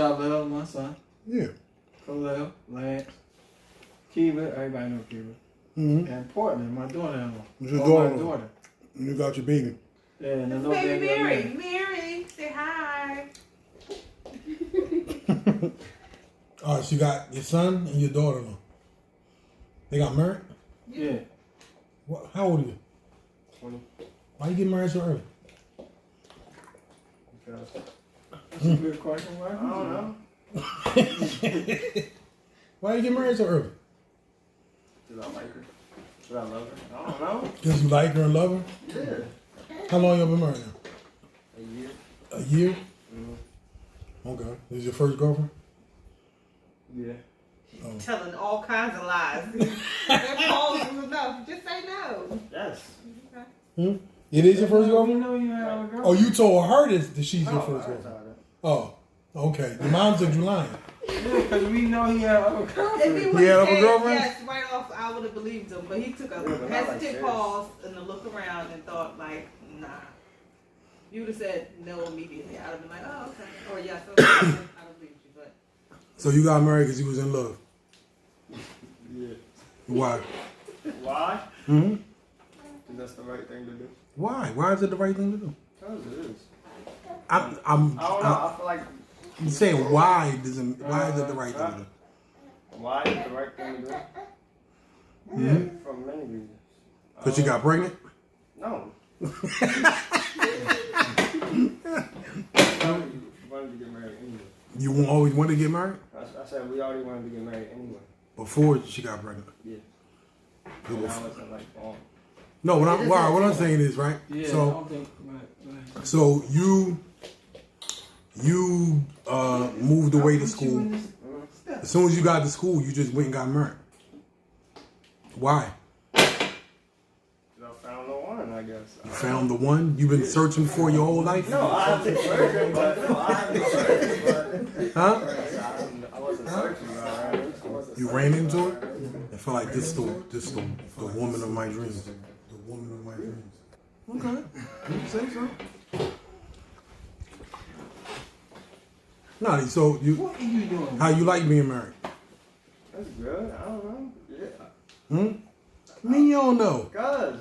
Khalil, my son. Yeah. Khalil, Lance, Kiba, everybody know Kiba. Mm-hmm. And Portland, my daughter-in-law. Your My daughter. daughter. You got your baby. Yeah, and the little Baby Mary. Mary. Mary, say hi. All right, so you got your son and your daughter-in-law. They got married? Yeah. What, how old are you? 20. Why you get married so early? Because That's a good question, right? I don't know. Why you get married so early? Because I like her. Because I love her. I don't know. Because you like her and love her? Yeah. How long y'all been married now? A year. A year? Mm-hmm. Okay. This is your first girlfriend? Yeah. Oh. Telling all kinds of lies. That pause was enough. Just say no. Yes. Hmm? It is your first We girlfriend? know you have a girl. Oh, you told her that she's your No, first I girlfriend? told her. Oh, okay. Your mom said you lying. Yeah, because we know he had a If girlfriend. he He would had have other said girlfriends? yes right off, I would have believed him. But he took a Yeah, but not like hesitant this. pause and a look around and thought like, nah. You would have said no immediately. I'd have been like, oh, okay. Or yes, okay. I'd have believed you. But So you got married because you was in love. Yeah. Why? Why? Mm-hmm. Because that's the right thing to do. Why? Why is it the right thing to do? Because it is. I'm I don't know. I feel like I'm saying why is it the right thing to do? why is it the right thing to do? Mm-hmm. For many reasons. Because you got pregnant? No. Wanted to get married anyway. You always wanted to get married? I said we already wanted to get married anyway. Before she got pregnant? Yeah. It And was- I wasn't like, oh. No, what I'm saying is, right? Yeah, I So, don't think. Right. so you moved away to school. As soon as you got to school, you just went and got married. Why? I found the one, I guess. You found the one you've been searching for your whole life? No, I haven't been searching, but Huh? I wasn't searching, but I ran into it. You ran into it? I feel like this the woman of my dreams. The woman of my dreams. Okay. You say so. No, so What are you doing? how you like being married? That's good. I don't know. Yeah. Me, you don't know. Cause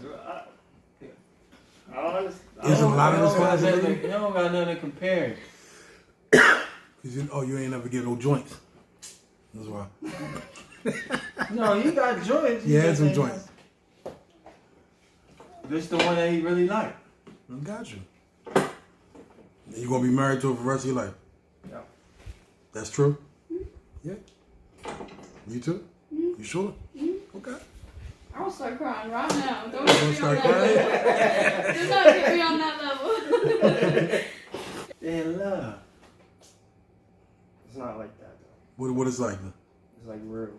I don't understand. It's a lot of responsibility. You don't got nothing to compare. Cause you ain't never get no joints. That's why. No, you got joints. You had some joints. This the one that he really liked. I got you. You gonna be married to her for the rest of your life? Yeah. That's true? Yeah. You too? You sure? Okay. I will start crying right now. Don't You get gonna me on start that crying? level. Do not get me on that level. In love. It's not like that though. What is like? It's like real.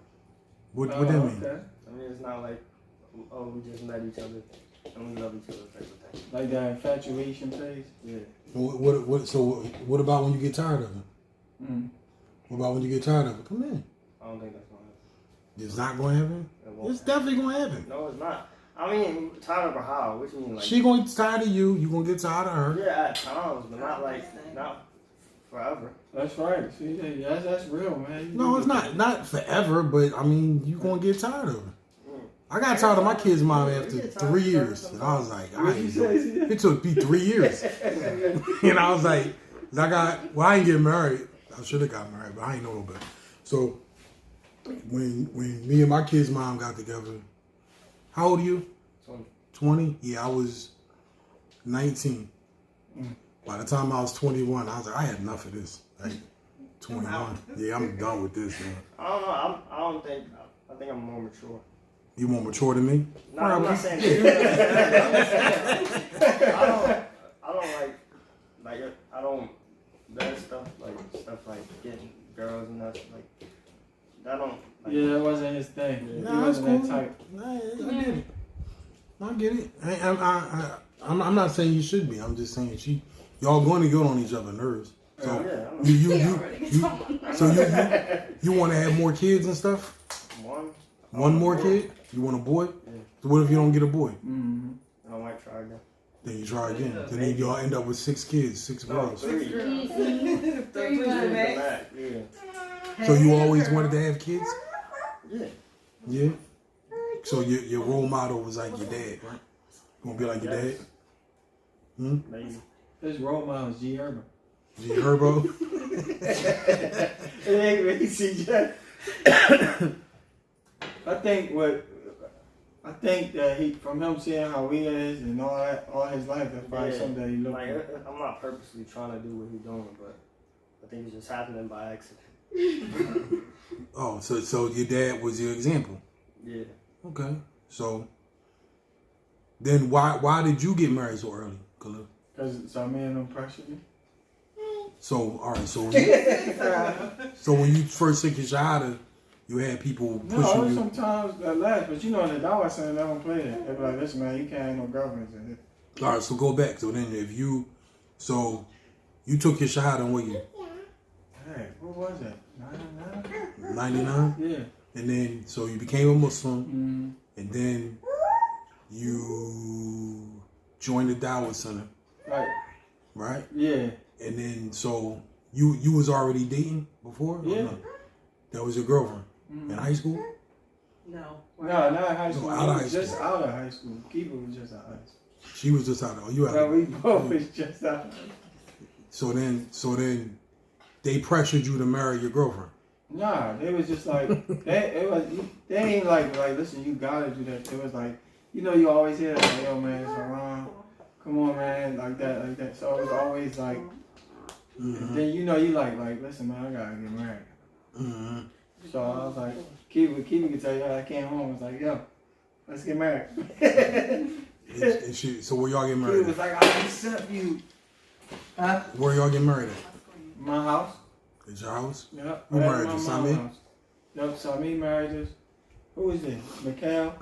What that mean? Okay. I mean, it's not like oh we just met each other and we love each other type of thing. Like that infatuation phase. Yeah. So what about when you get tired of it? Mm. What about when you get tired of it? Come in. I don't think that's gonna happen. It's not gonna happen? It won't It's happen. definitely gonna happen. No, it's not. I mean, tired of her how? What you mean like? She gonna get tired of you. You gonna get tired of her. Yeah, at times, but not like not forever. That's right. See, that's real, man. No, it's not forever, but I mean, you gonna get tired of her. I got tired of my kid's mom after 3 years, and I was like, it took me 3 years, and I was like, I ain't get married. I should have got married, but I ain't know no better. So when me and my kid's mom got together, how old are you? 20. 20? Yeah, I was 19. By the time I was 21, I was like, I had enough of this. Like 21. Yeah, I'm done with this, man. I don't know. I think I'm more mature. You more mature than me? No, I'm not saying I don't that stuff like getting girls and that like that don't like, Yeah, that wasn't his thing. He Nah, that's wasn't cool. that type. Nah, I get it. I get it. I'm not saying you should be. I'm just saying y'all going to get on each other's nerves. So you want to have more kids and stuff? one More kid? You want a boy? Yeah. So what if you don't get a boy? Mm-hmm. I might try again. Then you try again. Then y'all end up with 6 kids, 6 No, girls. 3. 3 months. Yeah. So you always wanted to have kids? Yeah. Yeah. So your role model was like your dad, right? You want to be like your dad? Maybe. His role model is G. Herbo. G. Herbo? It ain't really CJ. I think that he, from him seeing how he is and all that, all his life, that's probably something that he looked like, for. I'm not purposely trying to do what he's doing, but I think it's just happening by accident. Oh, so your dad was your example. Yeah. Okay. So then why did you get married so early, Khalil? Because some men don't pressure me. So all right, so when you first took your shahada, you had people pushing No, you. sometimes that last, but you know in the Dawah Center, they don't play that. They be like, listen man, you can't have no girlfriends in here. All right, so go back. So then you took your shahada in what year? Hey, what was that? 99? 99? Yeah. And then, so you became a Muslim, Mm-hmm. and then you joined the Dawah Center, Right. right? Yeah. And then, so you was already dating before? Or Yeah. no? That was your girlfriend in high school? No. No, not in high school. out of We high was just school. out of high school. Kiba was just out of high school. She was just out of, you No, out. we both was just out of high school. So then they pressured you to marry your girlfriend. Nah, they was just like, they ain't like, listen, you gotta do that. It was like, you know, you always hear that, like, yo man, it's around. Come on man, like that. So it was always like, then you know, you like, listen man, I gotta get married. Mm-hmm. So I was like, Kiba can tell you how I came home. I was like, yo, let's get married. And so where y'all get Kiba married was at? like, I accept you. Huh? Where y'all get married at? My house. At your house? Yep. Who Right at married my you, mom's Sami? house. Yep, Sami married us. Who was this? Mikhail?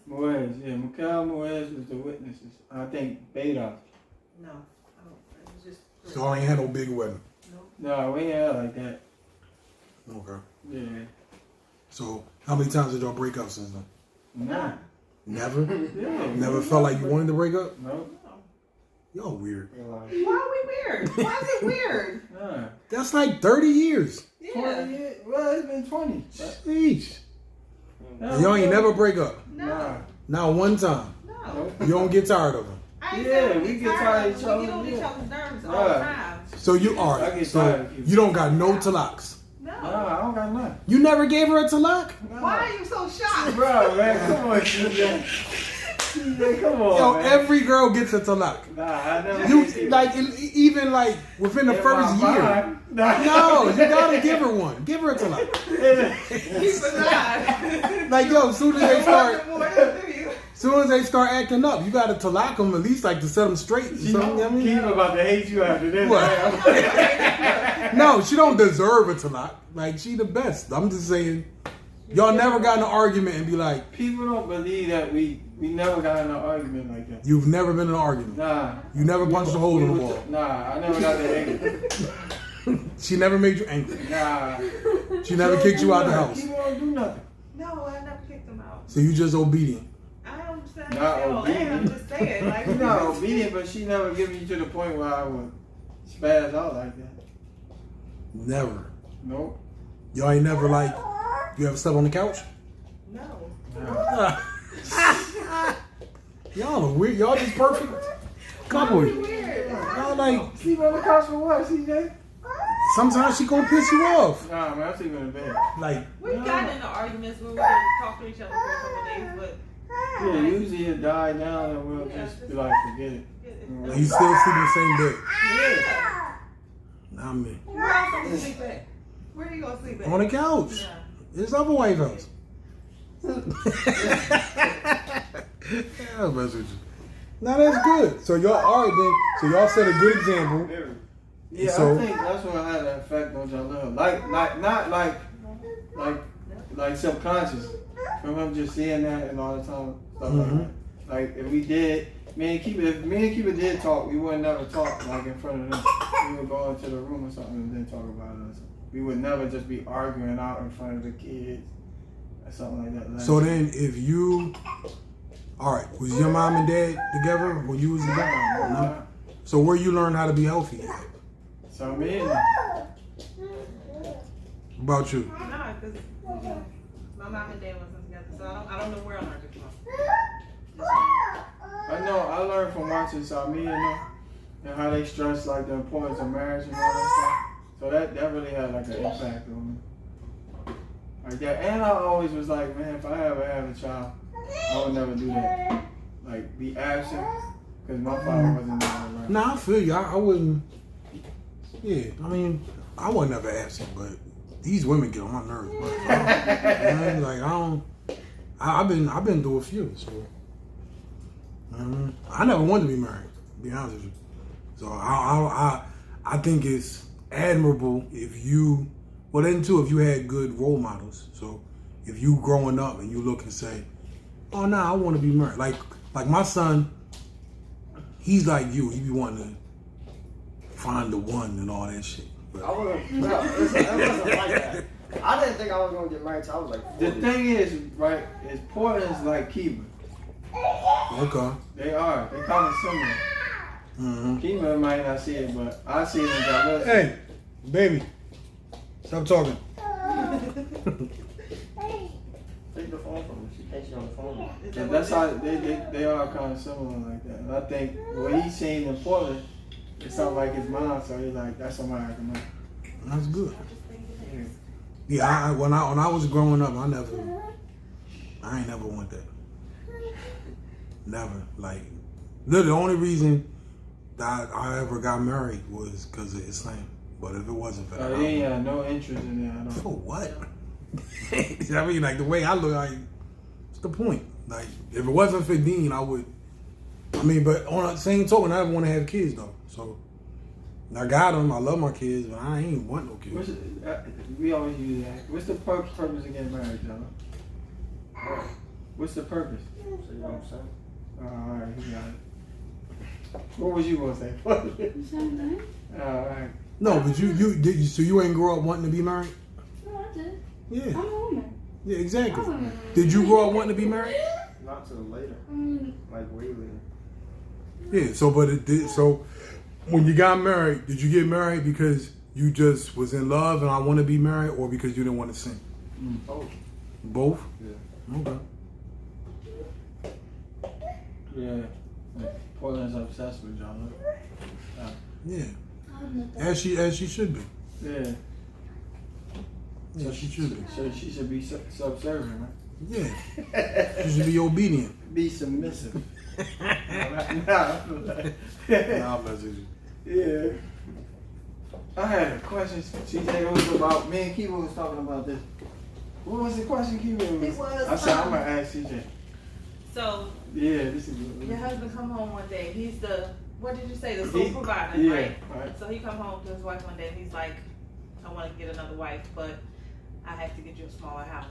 Moez, yeah. Mikhail, Moez was the witnesses. I think Beta. No. It was just. So I ain't had no big wedding. No, we ain't had like that. Okay. Yeah. So how many times did y'all break up since then? Nah. Never? Yeah. Never felt like you wanted to break up? No. Y'all weird. Why are we weird? Why is it weird? Nah. That's like 30 years. 20 years? Well, it's been 20. Sheesh. Nah, And y'all ain't never break up. Nah. Not one time. No. You don't get tired of them. I ain't Yeah, saying we get tired of each other, We get on each yeah. other's nerves all Right. the time. So you are. I get So tired of people. you don't got no talaks. No. Nah, I don't got nothing. You never gave her a talak? Nah. Why are you so shocked? Bro, man, come on, CJ. CJ, come on, Yo, man. every girl gets a talak. Nah, I never You get it. like even like within the In first my year. mind. Nah. No, you gotta give her one. Give her a talak. He's alive. Like yo, as soon You as they start acting up, you gotta talak them at least like to set them straight. You know what I mean? Keep about to hate you after this. What? Man. No, she don't deserve a talak. Like she the best. I'm just saying, y'all never got in an argument and be like, People don't believe that we never got in an argument like that. you've never been in an argument. Nah. You never punched a hole in the wall. Nah, I never got that angry. She never made you angry. Nah. She never kicked you out the house. People don't do nothing. No, I never kicked him out. So you just obedient. I don't understand. Not I'm obedient. just saying. Like, You're not obedient, but she never give me to the point where I would spaz out like that. Never. Nope. Y'all ain't never like, you ever slept on the couch? No. Nah. Y'all are weird. Y'all just perfect couple. Weird. Y'all like, Sleep on the couch for what, CJ? sometimes she gonna piss you off. Nah, man, I'm sleeping in bed. Like, We've gotten into arguments where we didn't talk to each other for a couple of days, but Yeah, usually it die down and we'll just be like, forget it. you still sleep in the same bed. Yeah. Nah, man. where else are you sleep at? Where are you gonna sleep at? On the couch. Yeah. It's other white house. Yeah, mess with you. Now that's good. So y'all alright then. So y'all set a good example. Yeah, So- I think that's what had an effect on Jalil. Not like subconscious. From him just seeing that and all the time stuff like that. Like if we did, if me and Kiba did talk, we would never talk like in front of them. We would go into the room or something and then talk about it. We would never just be arguing out in front of the kids or something like that. So then if you All right. Was your mom and dad together when you was together? No. So where you learn how to be healthy at? So me and What about you? Nah, because my mom and dad wasn't together, so I don't know where I learned it from. I know I learned from watching Samir and how they stress like the importance of marriage and all that stuff. So that really had like an impact on me. Like that, and I always was like, man, if I ever have a child, I would never do that. Like be absent, because my father wasn't there around. Nah, I feel you. I wouldn't. Yeah, I mean, I wasn't ever absent, but these women get on my nerves. Man, like I don't. I've been through a few, so I never wanted to be married. To be honest with you, so I think it's admirable if you. Well, then too, if you had good role models. So if you growing up and you look and say, "Oh, nah, I want to be married." Like my son, he's like you. He be wanting to find the one and all that shit. But I wasn't, no, it wasn't like that. I didn't think I was gonna get married till I was like 40. The thing is, right, is Portland's like Kiba. okay. They are. They kind of similar. Mm-hmm. Kiba might not see it, but I see it in diversity. Hey, baby, stop talking. Take the phone from her. She thinks she's on the phone. And that's how they are kind of similar like that. And I think what he's seen in Portland, it sounds like his mom, so he's like, that's somebody I can marry. That's good. Yeah, when I was growing up, I ain't never want that. Never. Like, literally, the only reason that I ever got married was because of Islam. But if it wasn't for that, He ain't had no interest in that. I don't. For what? I mean, like the way I look, like, what's the point? Like, if it wasn't for Dean, I would. I mean, but on the same token, I never want to have kids though. So I got them. I love my kids, but I ain't want no kids. We always use that. What's the purpose of getting married, John? What's the purpose? So you know what I'm saying? All right, he got it. What was you gonna say? Same thing. All right. No, but so you ain't grow up wanting to be married? No, I did. Yeah. I'm a woman. Yeah, exactly. I'm a woman. Did you grow up wanting to be married? Not till later. I mean, Like way later. Yeah. So, but it did. So, when you got married, did you get married because you just was in love and I want to be married, or because you didn't want to sing? Oh. Both. Yeah. Okay. Yeah. Portland's obsessed with John. Yeah. I'll admit that. As she should be. Yeah. Yeah, she should be. So she should be subservient, right? Yeah. She should be obedient. Be submissive. Nah, Nah, I'm messing you. yeah. I had a question. She said it was about me and Kiba was talking about this. What was the question, Kiba? It was, I said I'm gonna ask CJ. So Yeah, this is your husband come home one day. He's the, what did you say, the sole provider, yeah, right? right. So he come home to his wife one day and he's like, I want to get another wife, but I have to get you a smaller house.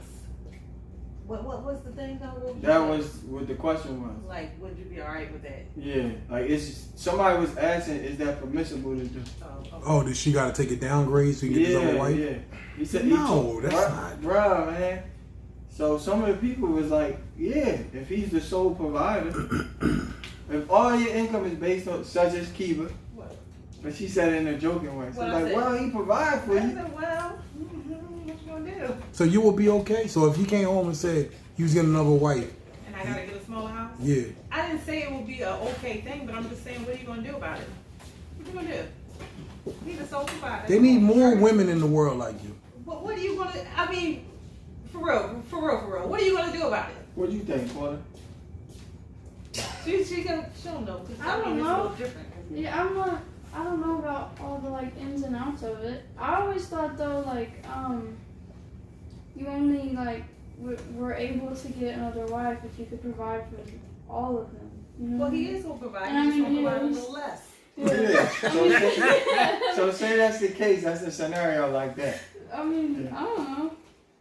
What was the thing though? What That you was what the question was. like, would you be alright with that? Yeah, like it's somebody was asking, is that permissible to do? Oh, okay. Oh, did she got to take a downgrade so you can get this other wife? Yeah. He said, No, that's not. Bruh, man. So some of the people was like, yeah, if he's the sole provider, if all your income is based on, such as Kiba, What? but she said it in a joking way. She's What I like, said? well, he provide for I you. said, well, what you gonna do? So you will be okay? So if he came home and said he was getting another wife, And I gotta get a smaller house? yeah. I didn't say it would be an okay thing, but I'm just saying, what are you gonna do about it? What you gonna do? He's a sole provider. They need more women in the world like you. What are you gonna? I mean, for real. What are you gonna do about it? What do you think, Porter? She don't know. 'Cause I don't mean, know. It's a little different. Yeah, I don't know about all the like ins and outs of it. I always thought though, like, you only like were able to get another wife if you could provide for all of them. You know? Well, he is gonna provide. And I He's mean, gonna provide a he's- little less. Yeah. So say that's the case, that's a scenario like that. I mean, I don't know.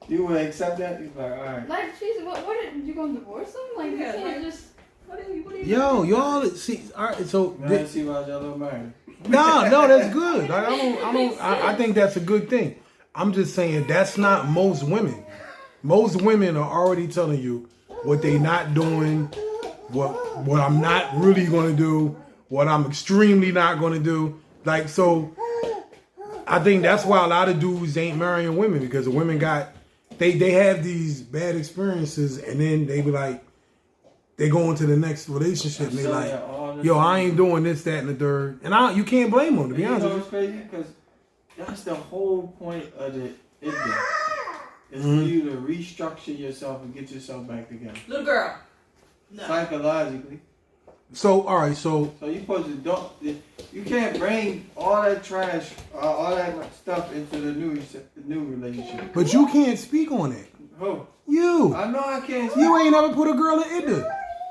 You would accept that? You'd be like, all right. Like, she's what? You gonna divorce them? Like, Yeah, you can't like- just. What are you? Yo, y'all see. All right, so Now let's see why y'all little married. no, that's good. I think that's a good thing. I'm just saying that's not most women. Most women are already telling you what they not doing, what I'm not really going to do, what I'm extremely not going to do. Like, so I think that's why a lot of dudes ain't marrying women, because the women they have these bad experiences, and then they be like, they go into the next relationship and they like, yo, I ain't doing this, that, and the third. And you can't blame them, to be honest. You know what's crazy? Because that's the whole point of the iddah. It's for you to restructure yourself and get yourself back together. Little girl. No. Psychologically. So, all right, so you supposed to you can't bring all that trash, all that stuff into the new relationship. But you can't speak on it. Who? You. I know I can't speak. You ain't never put a girl in iddah.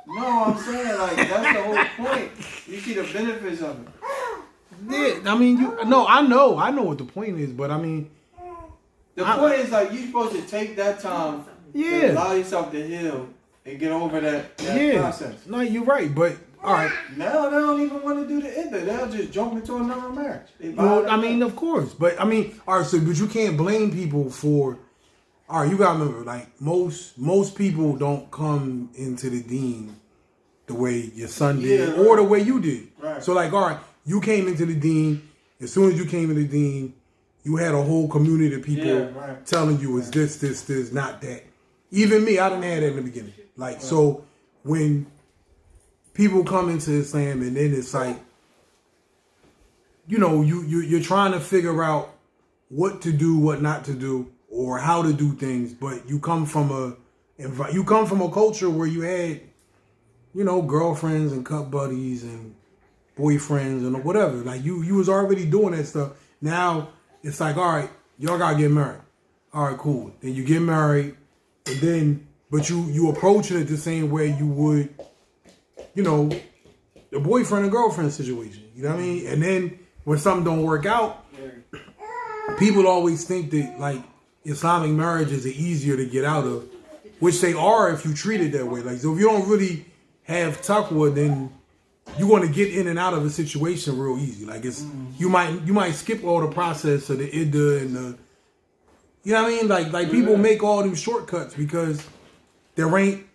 No, I'm saying like that's the whole point. You see the benefits of it. Yeah, I mean, I know what the point is, but I mean, the point is like you supposed to take that time to allow yourself to heal and get over that process. No, you're right, but all right. Now they don't even want to do the iddah. They'll just jump into another marriage. Well, I mean, of course, but I mean, all right. So, but you can't blame people for. All right, you gotta remember, like most people don't come into the deen the way your son did or the way you did. Right. So, like, all right, you came into the deen. As soon as you came into the deen, you had a whole community of people telling you it's this, not that. Even me, I didn't have that in the beginning. Like, so when people come into Islam and then it's like, you know, you're trying to figure out what to do, what not to do, or how to do things, but you come from a culture where you had, you know, girlfriends and cup buddies and boyfriends and whatever. Like you was already doing that stuff. Now it's like, all right, y'all gotta get married. All right, cool. Then you get married, and then but you approach it the same way you would, you know, the boyfriend and girlfriend situation. You know what I mean? And then when something don't work out, people always think that like Islamic marriages are easier to get out of, which they are if you treat it that way. Like, so if you don't really have taqwa, then you're going to get in and out of a situation real easy. Like it's you might skip all the process of the iddah and the, you know what I mean? Like people make all these shortcuts because there ain't,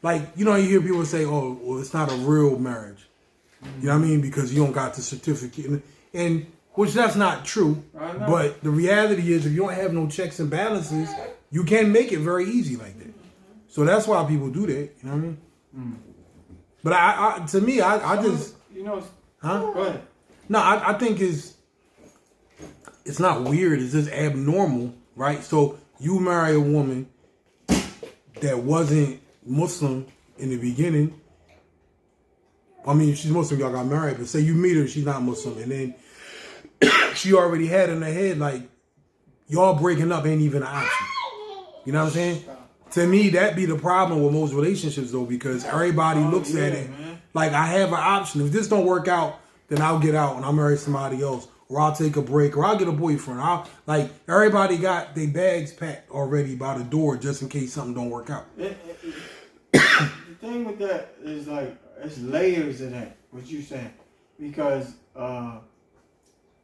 like, you know, you hear people say, oh, well, it's not a real marriage. You know what I mean? Because you don't got the certificate. And which that's not true. But the reality is if you don't have no checks and balances, you can make it very easy like that. So that's why people do that. You know what I mean? But I to me, I just, you know, huh? Go ahead. No, I think it's not weird. It's just abnormal, right? So you marry a woman that wasn't Muslim in the beginning. I mean, she's Muslim, y'all got married, but say you meet her, she's not Muslim, and then she already had in her head like y'all breaking up ain't even an option. You know what I'm saying? To me, that be the problem with most relationships though, because everybody looks at it like I have an option. If this don't work out, then I'll get out and I'll marry somebody else, or I'll take a break, or I'll get a boyfriend. Like everybody got their bags packed already by the door just in case something don't work out. The thing with that is like it's layers of that. What you saying? Because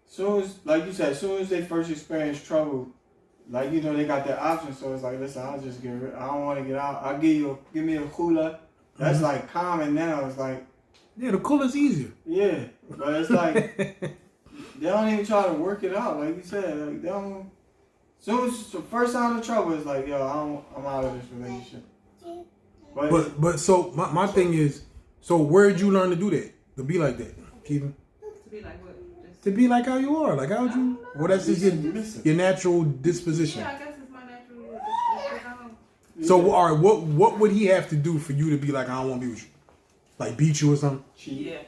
soon as, like you said, as soon as they first experience trouble, like, you know, they got their option. So it's like, listen, I'll just I don't want to get out. I'll give me a khula. That's like common now. It's like, yeah, the khula's easier. Yeah, but it's like they don't even try to work it out. Like you said, like they don't. Soon as the first sign of trouble is like, yo, I'm out of this relationship. But so my thing is, so where did you learn to do that? To be like that, Kiba? To be like what? To be like how you are. Like how'd you? Well, that's just your natural disposition. Yeah, I guess it's my natural disposition. So all right, what would he have to do for you to be like, I don't want to be with you? Like beat you or something? Yeah.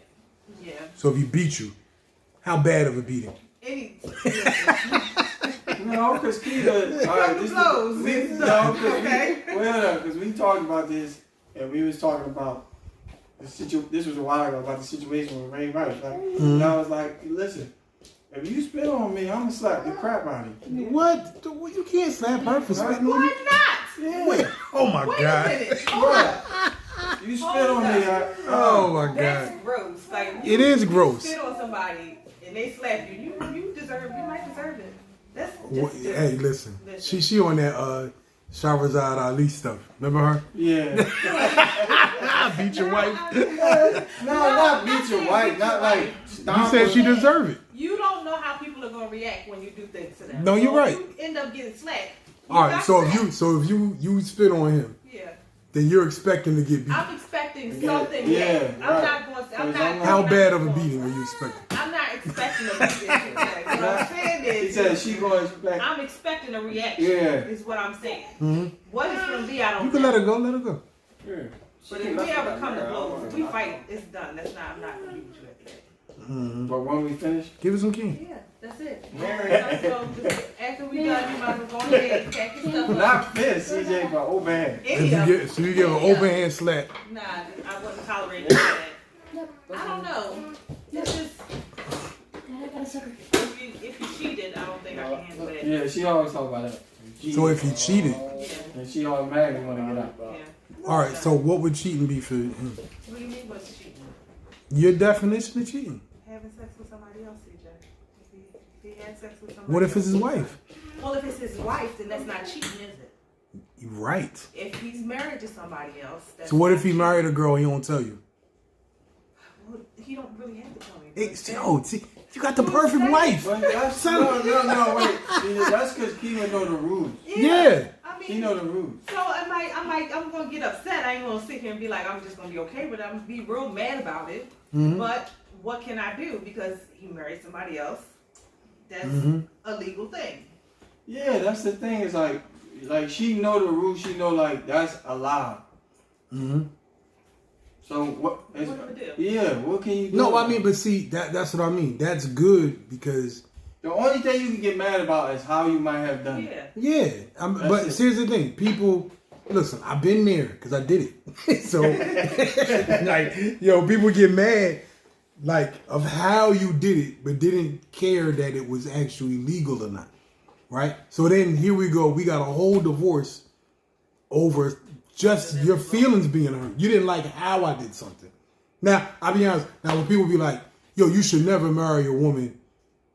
So if he beat you, how bad of a beating? No, because Kiba, all right, because we talked about this and we was talking about this was a while ago about the situation with Ray Rice. Like, and I was like, listen, if you spit on me, I'm gonna slap the crap out of you. What? You can't slap her for spitting on you. Why not? Yeah. Wait, oh my Wait God. a minute. Hold up. You spit on me. Oh my That's God. gross. Like, It is gross. You spit on somebody and they slap you. You might deserve it. That's Hey, listen. She on that Shahrazad Ali stuff. Remember her? Yeah. Beat your wife. No, not beat your wife. Not like stomp You said her. she deserved it. You don't know how people are gonna react when you do things to them. No, you're So right. if you end up getting slapped. All right, so if you spit on him, Yeah. then you're expecting to get beat. I'm expecting Yeah, something. yeah, Yeah, I'm right. not going to. I'm not. How I'm not bad of a going- beating are you expecting? I'm not expecting a beating. What I'm saying He is, said she going to expect. I'm expecting a reaction. Yeah. Is what I'm saying. Mm-hmm. What it's gonna be, I don't. You can know. let her go. Let her go. Yeah. But if we ever come to blows, we fight. It's done. That's not. I'm not gonna be with you after that. Mm-hmm. But when we finish, Give it some king. Yeah, that's it. So just after we done, you might as well go ahead and pack your stuff up. not fist, CJ, but open hand. If Any you of get, so you give an Any of open hand slap. Nah, I wouldn't tolerate that. I don't know. It's just I got a sucker. if you cheated, I don't think I can handle that. Yeah, she always talk about that. So if he cheated, Yeah, and she automatically want to get out. yeah. all right. So what would cheating be for him? What do you mean what's cheating? Your definition of cheating. Having sex with somebody else, CJ. If he had sex with somebody What if it's else. his wife? Well, if it's his wife, then that's not cheating, is it? You're right. If he's married to somebody else, that's So what if not he cheating. married a girl? He don't tell you. Well, he don't really have to tell me. See, you got the perfect wife. But that's no, wait. That's because Kiva know the rules. Yeah. I mean, She know the rules. so I'm gonna get upset. I ain't gonna sit here and be like, I'm just gonna be okay, but I'm gonna be real mad about it. Mhm. But what can I do? Because he married somebody else. That's Mhm. a legal thing. Yeah, that's the thing. Is like she know the rules. She know like that's allowed. Mm-hmm. So what? Is, What do we do? yeah, what can you do? No, I mean, but see, that's what I mean. That's good because the only thing you can get mad about is how you might have done it. Yeah. yeah. That's But it. here's the thing: people, listen. I've been there because I did it. So, like, people get mad, like, of how you did it, but didn't care that it was actually legal or not, right? So then here we go. We got a whole divorce over just your feelings being hurt. You didn't like how I did something. Now, I'll be honest. Now, when people be like, yo, you should never marry a woman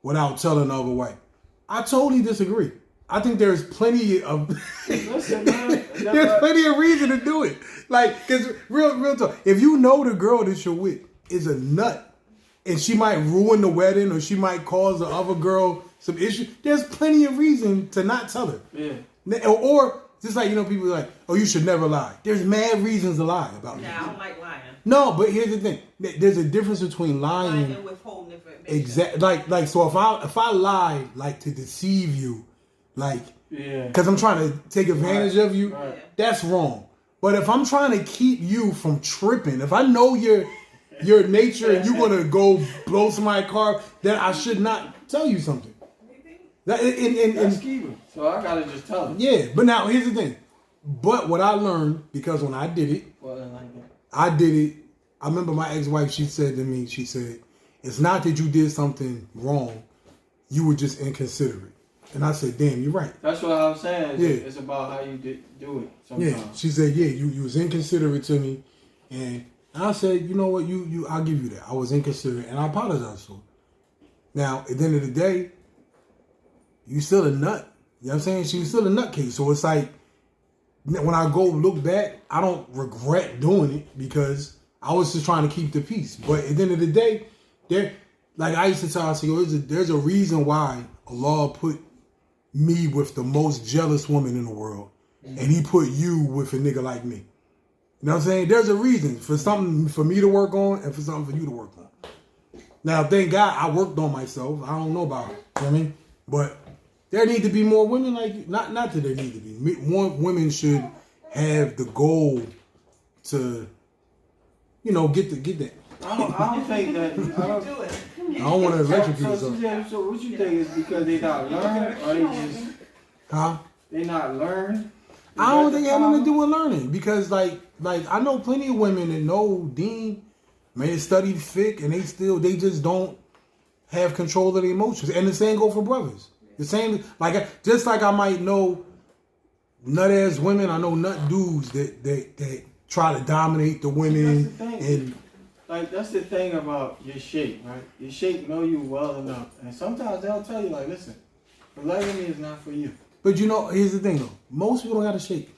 without telling the other wife. I totally disagree. I think there's plenty of Listen, man. there's plenty of reason to do it. Like, cause real talk. If you know the girl that you're with is a nut, and she might ruin the wedding, or she might cause the other girl some issue, there's plenty of reason to not tell her. Yeah. Or just like people are like, oh, you should never lie. There's mad reasons to lie about you. Nah, I don't like lying. No, but here's the thing. There's a difference between lying. Lying and withholding information. Exactly. Like so if I lie like to deceive you, like Yeah. because I'm trying to take advantage of you, Right. that's wrong. But if I'm trying to keep you from tripping, if I know your nature and you're gonna go blow somebody's car, then I should not tell you something. That's And Kiva. So I gotta just tell her. yeah, but now here's the thing. But what I learned, because when I did it, Well, like that. I did it. I remember my ex-wife, she said to me, she said, it's not that you did something wrong, you were just inconsiderate. And I said, damn, you're right. That's what I'm saying. Yeah. It's about how you do it sometimes. Yeah. She said, yeah, you was inconsiderate to me. And I said, you know what, you I'll give you that. I was inconsiderate and I apologize for it. Now, at the end of the day, you still a nut. You know what I'm saying? She was still a nutcase. So it's like, when I go look back, I don't regret doing it because I was just trying to keep the peace. But at the end of the day, like I used to tell her, I said, yo, there's a reason why Allah put me with the most jealous woman in the world. And he put you with a nigga like me. You know what I'm saying? There's a reason for something for me to work on and for something for you to work on. Now, thank God I worked on myself. I don't know about it. You know what I mean? But there need to be more women like you. Not that there need to be. More women should have the goal to, get that. I don't think that. I don't want to electrocute So, yourself. so what you think is because they not learn or they just Huh? they not learn? I don't think it has nothing to do with learning because like I know plenty of women that know Dean, man, studied fiqh and they just don't have control of their emotions. And the same go for brothers. The same just like I might know nut ass women, I know nut dudes that try to dominate the women. That's the thing. And like that's the thing about your sheikh, right? Your sheikh know you well enough, and sometimes they'll tell you like, listen, polygamy is not for you. But you know, here's the thing though. Most people don't got a sheikh.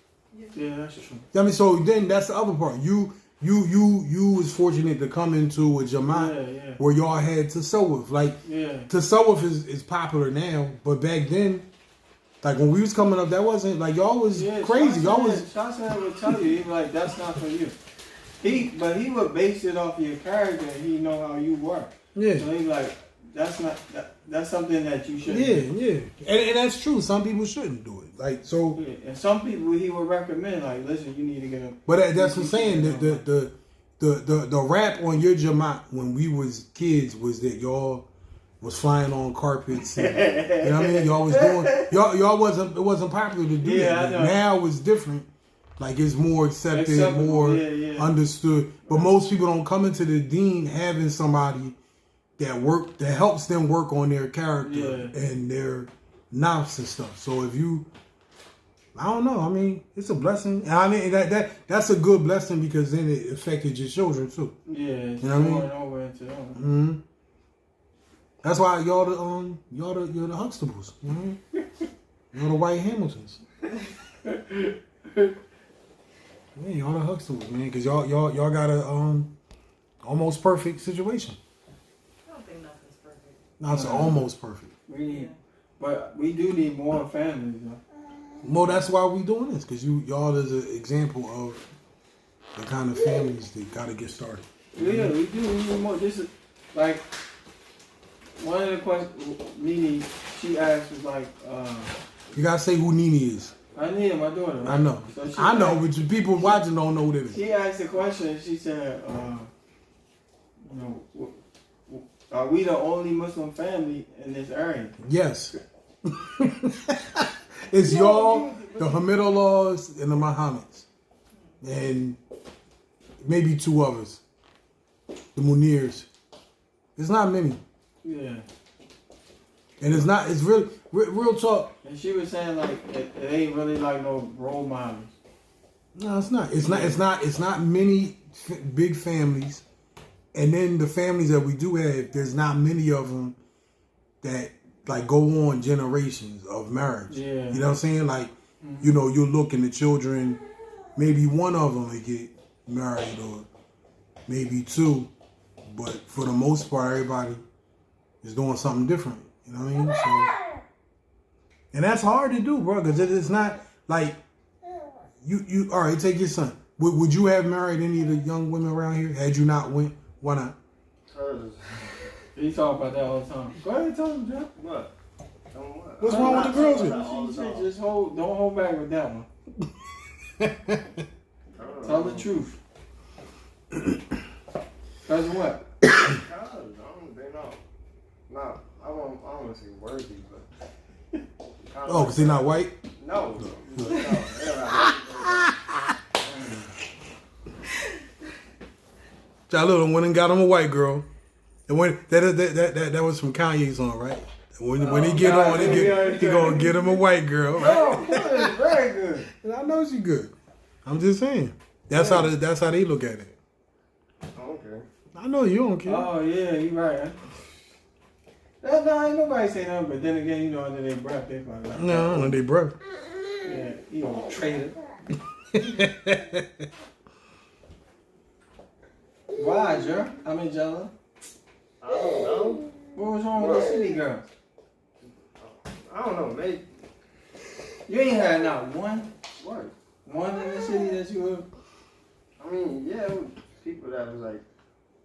Yeah, that's true. I mean, so then that's the other part. You was fortunate to come into a Jamaat where y'all had tasawwuf. Like, tasawwuf is popular now, but back then, like when we was coming up, that wasn't like y'all was crazy. Y'all was. Shashan would tell you, he was like, that's not for you. But he would base it off your character. He know how you work. Yeah. So he like, that's not that's something that you shouldn't. Yeah. And that's true. Some people shouldn't do it. Like so. Yeah. And some people he would recommend like, listen, you need to get a. But that's what I'm saying. The rap on your Jamaat when we was kids was that y'all was flying on carpets. And, you know what I mean? Y'all was doing. Y'all it wasn't popular to do that. Now it's different. Like it's more accepted, more understood. But most people don't come into the deen having somebody that helps them work on their character and their nafs and stuff. So if you, I don't know. I mean, it's a blessing. And I mean that's a good blessing because then it affected your children too. Yeah, you know what I mean? Over into them. Mm-hmm. That's why you're the Huxtables. You know what I mean? You're the White Hamiltons. Man, y'all the Huxtables, man, because y'all got a almost perfect situation. I don't think nothing's perfect. No, it's almost perfect. But we do need more families, though. Well, that's why we doing this, because y'all is an example of the kind of families that got to get started. Yeah, we do. We need more. This is like one of the questions Nene she asked was like, you gotta say who Nene is. I need my daughter. Right? I know. So I know, but the people watching don't know who that is. She asked a question. She said, are we the only Muslim family in this area? Yes. It's y'all, the Hamidallahs, and the Muhammads. And maybe two others. The Munirs. It's not many. Yeah. And it's real talk. And she was saying like it ain't really like no role models. No, it's not. It's not many big families. And then the families that we do have, there's not many of them that like go on generations of marriage. Yeah. You know what I'm saying? Like, you know, you look and the children, maybe one of them will get married or maybe two. But for the most part, everybody is doing something different. You know what I mean? So, and that's hard to do, bro, because it's not like you. All right, take your son. Would you have married any of the young women around here had you not went? Why not? He talk about that all the time. Go ahead, tell him, Jeff. What? What's wrong with the girls here? She said just don't hold back with that one. Tell the truth. Cause what? They know. No, I don't want to say worthy, but. Oh, because they're not white? No. Jalil went and got him a white girl. And when that was from Kanye's song, right? When he get on, he gonna get him a white girl, right? Oh, that is very good. And I know she good. I'm just saying. That's how they look at it. Okay. I know you don't care. Oh yeah, you right. No, ain't nobody say nothing, but then again, you know, under their breath, they probably like, no, under their breath. Yeah, you know, traitor. Why, Jer? I mean, Jella. I don't know. What was wrong with the city girls? I don't know, maybe. You ain't had not one in the city that you were. I mean, yeah, it was people that was like,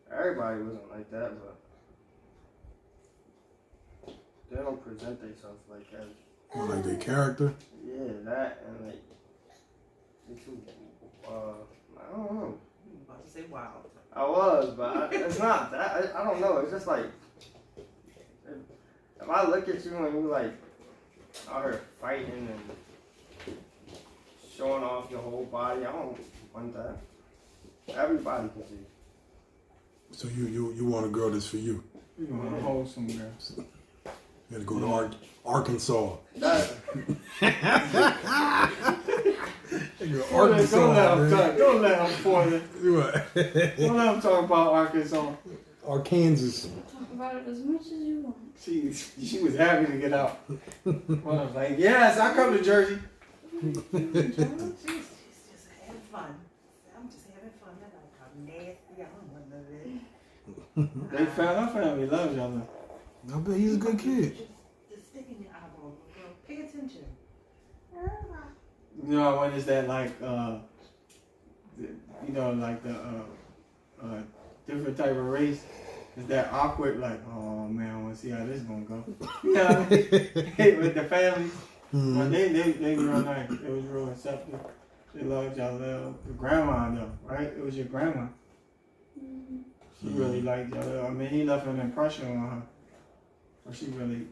everybody wasn't like that, but they don't present themselves like that. Like their character? Yeah, that and like, they too, I don't know. I'm about to say wow. I was, but it's not that. I don't know. It's just like, if I look at you and you like out here fighting and showing off your whole body, I don't want that. Everybody can see. So you want a girl that's for you? You want to hold some girls. You gotta go to Arkansas. Don't let him point it. What? Don't let him talk about Arkansas. Arkansas. about it as much as you want. She was happy to get out. Well, I was like, yes, I come to Jersey. She's just having fun. I'm just having fun. They're like, how nasty. I don't want none of that. They found her family loves y'all though. I bet he's a good kid. Just stick in your eyeball, girl. Pay attention. You know when it's that like you know like the different type of race. It's that awkward like, oh man, I want to see how this is gonna go. You know what I mean? With the families. But they real nice. It was real accepting. They loved y'all. The grandma though, right? It was your grandma. She really liked y'all. I mean, he left an impression on her. So she really.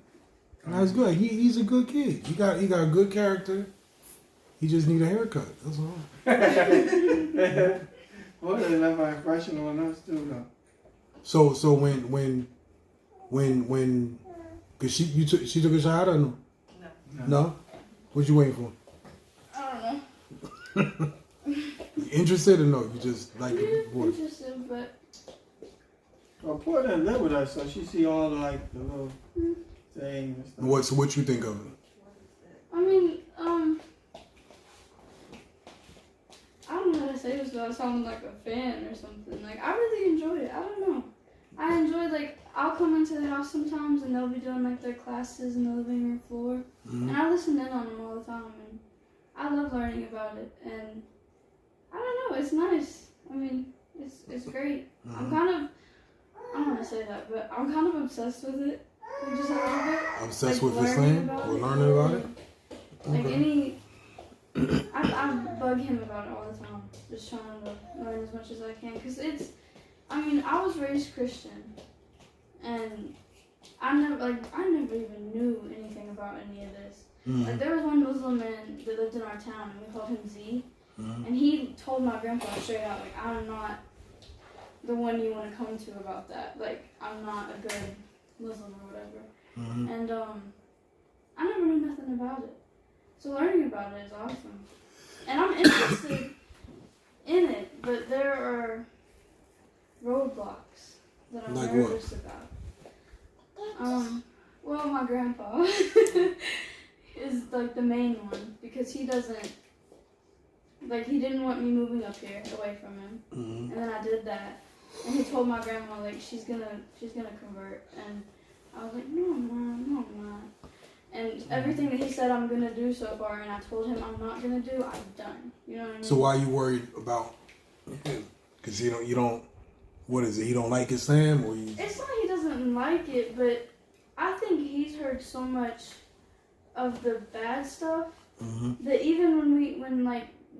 That's good. He's a good kid. He got a good character. He just need a haircut. That's all. Well, they left an impression on us too though. So when, cause she took a shot or no? No. What you waiting for? I don't know. Interested or no? You just like Yeah, it? Boy. interested, but Well, Porter didn't live with us, so she see all the like the little things and stuff. So what you think of it? I mean, I don't know how to say this without sounding like a fan or something. Like, I really enjoy it. I don't know. I enjoy, like, I'll come into the house sometimes and they'll be doing, like, their classes in the living room floor. And I listen in on them all the time. And I love learning about it. And I don't know. It's nice. I mean, it's great. I'm kind of, I don't want to say that, but I'm kind of obsessed with it. Just a little bit. Obsessed like, with Islam or learning about it? Like Okay. I bug him about it all the time, just trying to learn as much as I can. Cause I was raised Christian, and I never even knew anything about any of this. Like there was one Muslim man that lived in our town, and we called him Z, and he told my grandpa straight out, like, I'm not the one you want to come to about that. Like, I'm not a good Muslim or whatever. And I never knew nothing about it. So learning about it is awesome. And I'm interested in it, but there are roadblocks that I'm Like nervous about. Well, my grandpa is like the main one because he doesn't, like, he didn't want me moving up here away from him. And then I did that. And he told my grandma, like, she's gonna convert. And I was like, no, I'm not. And everything that he said I'm gonna do so far, and I told him I'm not gonna do, I've done. You know what I mean? So why are you worried about him? Because you don't. What is it? You don't like Islam, or you? It's not he doesn't like it, but I think he's heard so much of the bad stuff that even when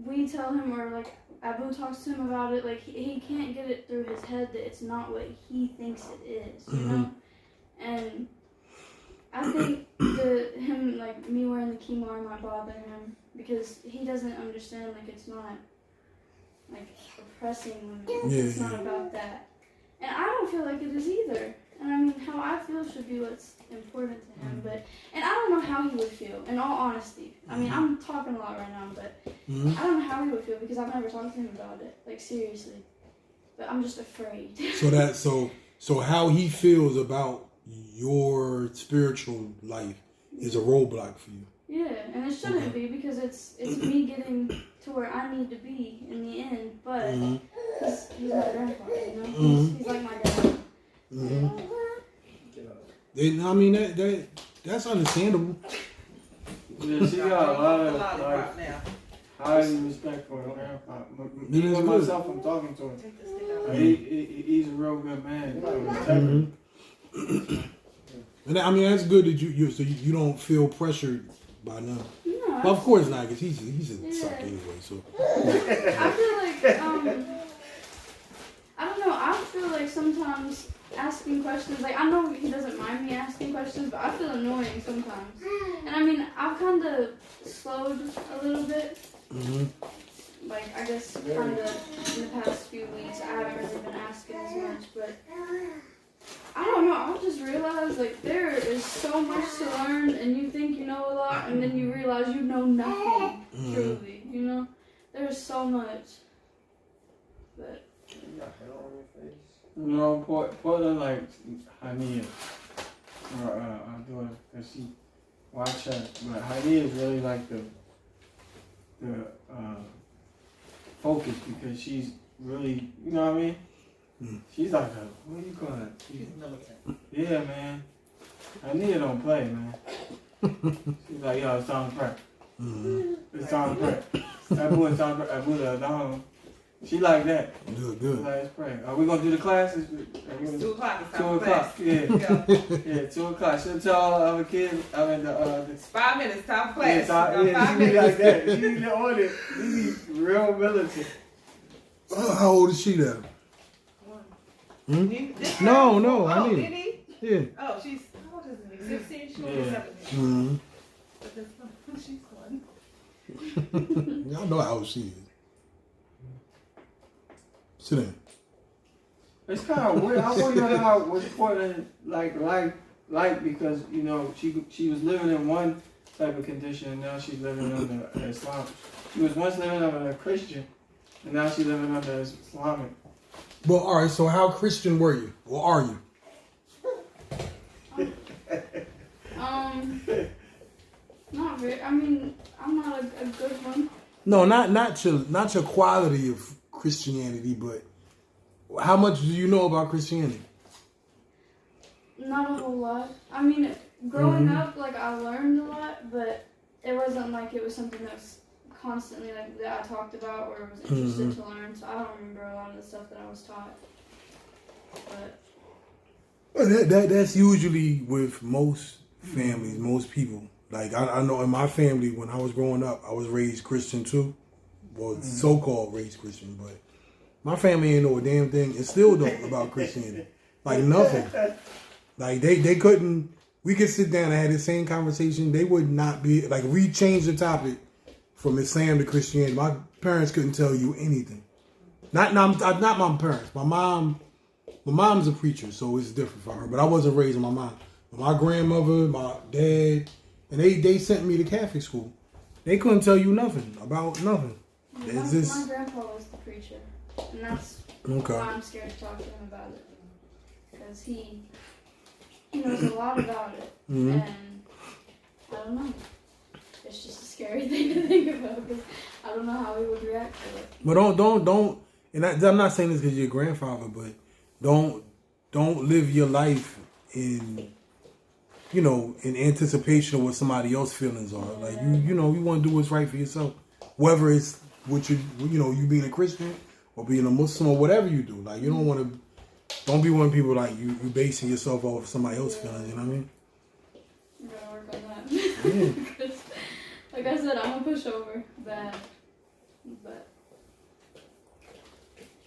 we tell him, or like Abu talks to him about it, like he can't get it through his head that it's not what he thinks it is. You know, and I think him, like, me wearing the kimar might bother him because he doesn't understand, like, it's not, like, oppressing women. It's not about that. And I don't feel like it is either. And I mean, how I feel should be what's important to him. And I don't know how he would feel, in all honesty. I mean, I'm talking a lot right now, but I don't know how he would feel because I've never talked to him about it, like, seriously. But I'm just afraid. So how he feels about your spiritual life is a roadblock for you. Yeah, and it shouldn't be because it's me getting to where I need to be in the end. But he's my grandpa, you know. He's like my dad. I mean that's understandable. Yeah, she got a lot of rock like now. highly respect for her grandpa. It is Even good. myself, I'm talking to him. Take this thing out. He's a real good man. Integrity. And I mean that's good that you don't feel pressured by none. No, Well, of course not, because he's a suck anyway. So I feel like I don't know. I feel like sometimes asking questions, like, I know he doesn't mind me asking questions, but I feel annoying sometimes. And I mean, I've kind of slowed a little bit. Like, I guess kind of in the past few weeks, I haven't really been asking as much, but I don't know. I've just realized, like, there is so much to learn, and you think you know a lot, and then you realize you know nothing, truly, you know? There's so much. But You got hair on your face? You know, Portland like Hania. Or our daughter, because she watch her. But Hania is really like the focus because she's really, you know what I mean? She's like a, what do you call it? She's militant. Yeah, man. Hania don't play, man. She's like, yo, it's time to pray. It's time to pray. That boy, it's time to pray. I put her down. She like that. Good. Like, let's pray. Are we gonna do the classes? It's 2 o'clock. It's 2 time for o'clock. class. Yeah. Yeah, 2 o'clock. She'll tell all the other kids. I mean, It's 5 minutes. Time for yeah, class. she Five be minutes. like that. She be on it. She be real militant. How old is she then? This No, girl- I oh, need Nene? Yeah. Oh, she's, how old is Nene? 16? She was Yeah. 17. Mm-hmm. But this, she's fun. Y'all know how old she is. Sit down. It's kind of weird. I want to know how it was Portland like because you know she was living in one type of condition and now she's living under Islam. She was once living under a Christian and now she's living under Islamic. Well, all right. So, how Christian were you, or are you? Not very. I mean, I'm not a good one. No, not your quality of Christianity, but how much do you know about Christianity? Not a whole lot. I mean, growing up, like, I learned a lot, but it wasn't like it was something that was constantly, like, that I talked about or was interested to learn. So I don't remember a lot of the stuff that I was taught. But That's usually with most families, most people. Like, I know in my family, when I was growing up, I was raised Christian too. Well, so-called raised Christian, but my family ain't know a damn thing and still don't about Christianity. Like, nothing. Like, they couldn't, we could sit down and have the same conversation. They would not be, like, if we changed the topic from Islam to Christianity, my parents couldn't tell you anything. Not my parents. My mom's a preacher, so it's different for her. But I wasn't raised with my mom. But my grandmother, my dad, and they sent me to Catholic school. They couldn't tell you nothing about nothing. my grandpa was the preacher, and that's why I'm scared to talk to him about it. Because he knows a lot about it, and I don't know. It's just a scary thing to think about because I don't know how he would react to it. But don't. And I'm not saying this because you're your grandfather, but don't live your life in anticipation of what somebody else's feelings are. Like you want to do what's right for yourself, whether it's what you being a Christian or being a Muslim or whatever you do. Like you don't be one of the people like you basing yourself off of somebody else's feelings. You know what I mean? I'm gonna work on that. Because, like I said, I'm a pushover bad, but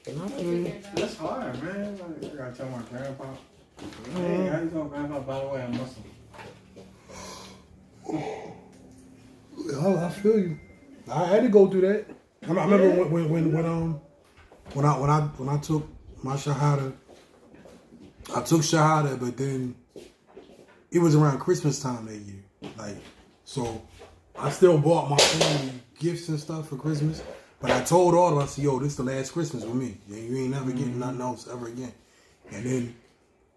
we'll figure it out. That's hard, man. I gotta tell my grandpa. Hey, how you doing, Grandpa? By the way, I'm Muslim. Oh, I feel you. I had to go through that. I remember when I took my shahada. I took shahada, but then it was around Christmas time that year. Like, so I still bought my family gifts and stuff for Christmas. But I told all of them, I said, yo, this is the last Christmas with me. You ain't never getting nothing else ever again. And then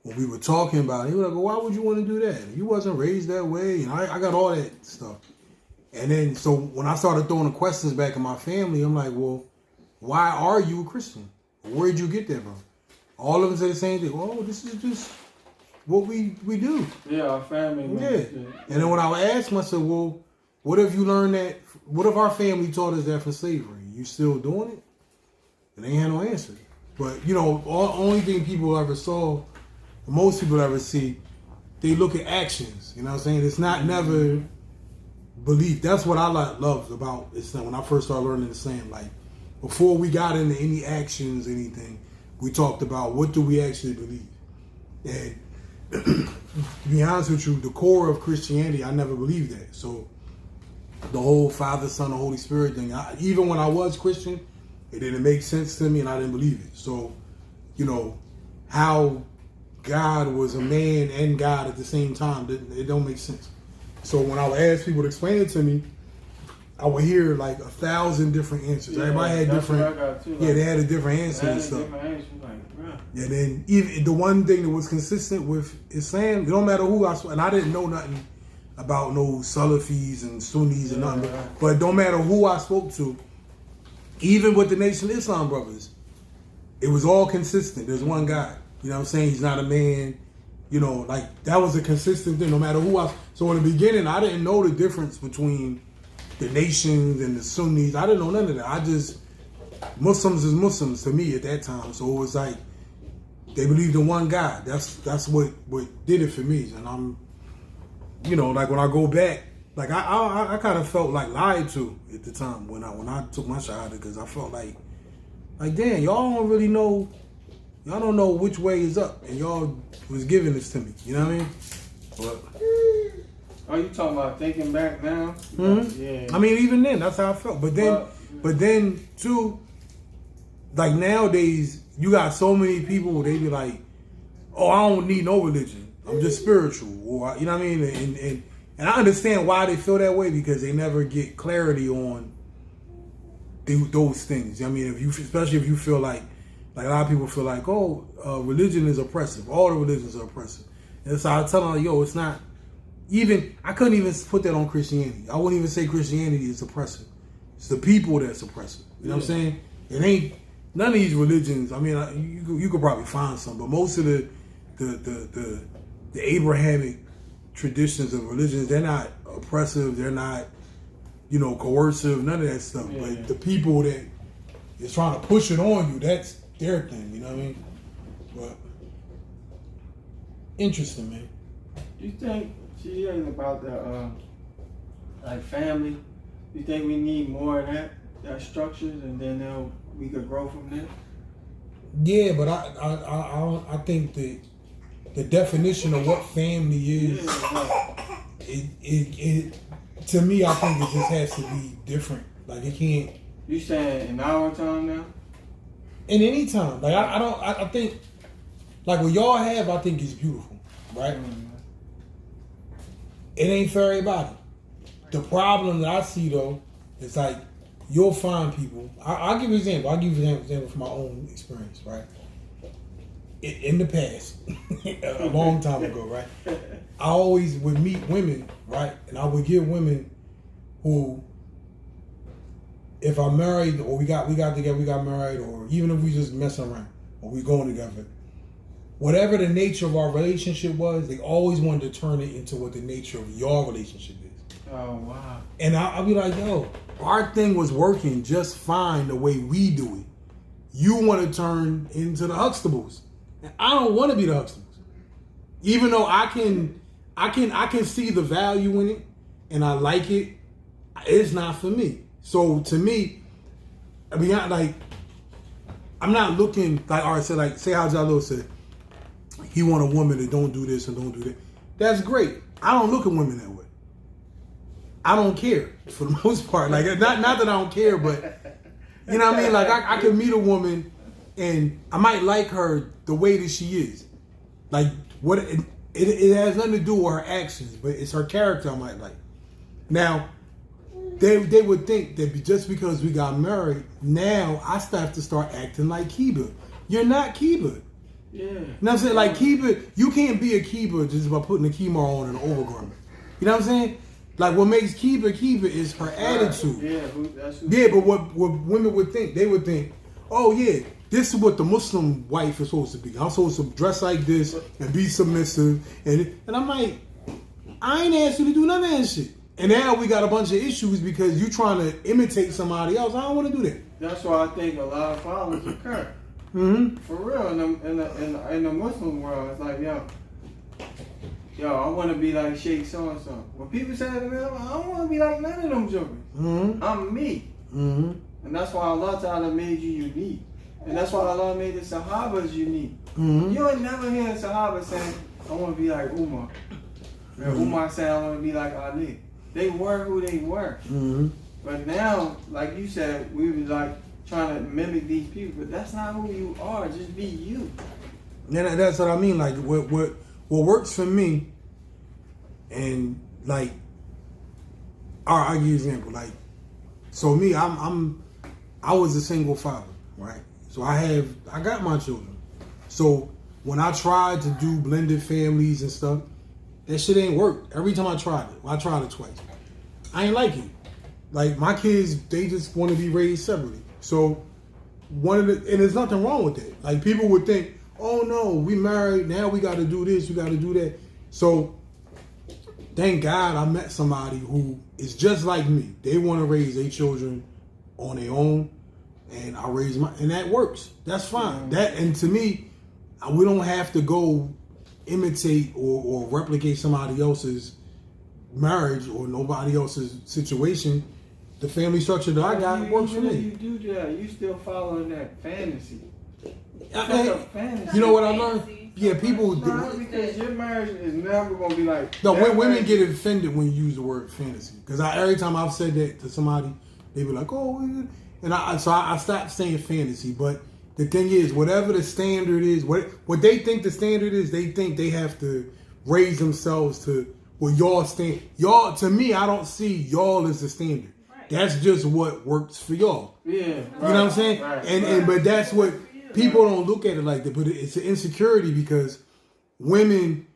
when we were talking about it, he was like, well, why would you want to do that? You wasn't raised that way. And I got all that stuff. And then, so when I started throwing the questions back in my family, I'm like, well, why are you a Christian? Where'd you get that from? All of them say the same thing. Oh, this is just what we do. Yeah, our family. Yeah. And then when I asked him, I said, well, what if you learned that? What if our family taught us that for slavery? You still doing it? And they ain't had no answer. But, only thing people ever saw, most people ever see, they look at actions. You know what I'm saying? It's not never belief. That's what I loved about Islam. When I first started learning Islam, like, before we got into any actions, anything, we talked about what do we actually believe. And to be honest with you, the core of Christianity, I never believed that. So the whole Father, Son, and Holy Spirit thing, even when I was Christian, it didn't make sense to me and I didn't believe it. So, how God was a man and God at the same time, it don't make sense. So when I would ask people to explain it to me, I would hear like 1,000 different answers. Yeah, everybody had different. What I got too. Like, they had a different answer and Different stuff. answers, like, bruh. And then even the one thing that was consistent with Islam, no matter who I saw, and I didn't know nothing about no Salafis and Sunnis and nothing, but no matter who I spoke to, even with the Nation of Islam brothers, it was all consistent. There's one guy. You know what I'm saying? He's not a man. You know, like that was a consistent thing no matter who I. So in the beginning, I didn't know the difference between the nations and the Sunnis. I didn't know none of that. I just, Muslims is Muslims to me at that time. So it was like, they believed in one God. That's what did it for me. And I'm, you know, like when I go back, like I kind of felt like lied to at the time when I took my shahada, because I felt like damn, y'all don't really know, y'all don't know which way is up, and y'all was giving this to me. You know what I mean? But, oh, you talking about thinking back now? Mm-hmm. Yeah. I mean, even then, that's how I felt. But then too, like nowadays, you got so many people. They be like, "Oh, I don't need no religion. I'm just spiritual," or you know what I mean? And I understand why they feel that way, because they never get clarity on those things. I mean, especially if you feel like a lot of people feel like, oh, religion is oppressive. All the religions are oppressive. And so I tell them, like, yo, it's not. Even I couldn't even put that on Christianity. I wouldn't even say Christianity is oppressive. It's the people that's oppressive. You know what I'm saying? It ain't none of these religions. I mean, you could probably find some, but most of the Abrahamic traditions of religions, they're not oppressive. They're not, you know, coercive. None of that stuff. Yeah. But the people that is trying to push it on you, that's their thing. You know what I mean? But interesting, man. You think she ain't about the like family? You think we need more of that structures, and then we could grow from there? Yeah, but I think that the definition of what family is, it to me, I think it just has to be different. Like it can't. You saying in our time now? In any time, like I think, like what y'all have, I think is beautiful, right? Mm-hmm. It ain't for everybody. The problem that I see though is like you'll find people. I'll give you an example. I'll give you an example from my own experience, right? In the past, a long time ago, right? I always would meet women, right? And I would get women who, if I'm married or we got together, we got married, or even if we just messing around or we going together, whatever the nature of our relationship was, they always wanted to turn it into what the nature of your relationship is. Oh wow! And I'll be like, yo, our thing was working just fine the way we do it. You want to turn into the Huxtables. And I don't want to be the Huxtables. Even though I can see the value in it and I like it, it's not for me. So to me, I mean, I'm not looking like, all right, so like, say how Jalil said, he want a woman that don't do this and don't do that. That's great. I don't look at women that way. I don't care for the most part. Like, not that I don't care, but you know what I mean? Like, I could meet a woman and I might like her the way that she is. Like, what it has nothing to do with her actions, but it's her character I might like. Now, they would think that just because we got married, now I have to start acting like Kiba. You're not Kiba. Yeah. You know what I'm saying? Like Kiba, you can't be a Kiba just by putting a kima on and an overgarment. You know what I'm saying? Like what makes Kiba is her attitude. Yeah, but what women would think, they would think, oh yeah, this is what the Muslim wife is supposed to be. I'm supposed to dress like this and be submissive. And I'm like, I ain't asked you to do none of that shit. And now we got a bunch of issues because you trying to imitate somebody else. I don't want to do that. That's why I think a lot of problems occur. Mm-hmm. For real, in the Muslim world, it's like, yo, I want to be like Sheikh so-and-so. When people say that to me, I don't want to be like none of them jokers. Mm-hmm. I'm me. Mm-hmm. And that's why Allah Ta'ala made you unique. And that's why Allah made the Sahabas unique. Mm-hmm. You ain't never hear a Sahaba saying, I want to be like Umar. Or Umar said, I want to be like Ali. They were who they were. Mm-hmm. But now, like you said, we was like trying to mimic these people, but that's not who you are. Just be you. And that's what I mean. Like what works for me, and like, I'll give you an example. Like, so me, I was a single father, right? So I got my children. So when I tried to do blended families and stuff, that shit ain't work. Every time I tried it twice. I ain't like it. Like my kids, they just want to be raised separately. So and there's nothing wrong with that. Like people would think, oh no, we married, now we got to do this, we got to do that. So thank God I met somebody who is just like me. They want to raise their children on their own, and I raise and that works. That's fine. And to me, we don't have to go imitate or replicate somebody else's marriage or nobody else's situation. The family structure that I got works for me. You do that. You still following that fantasy. You know what I learned? Yeah, people. Because your marriage is never gonna be like. No, women get offended when you use the word fantasy. Because every time I've said that to somebody, they be like, "Oh," and I stopped saying fantasy. But the thing is, whatever the standard is, what they think the standard is, they think they have to raise themselves to what y'all stand. Y'all, to me, I don't see y'all as the standard. That's just what works for y'all. Yeah, right, you know what I'm saying? Right. But that's what people don't look at it like that. But it's an insecurity because women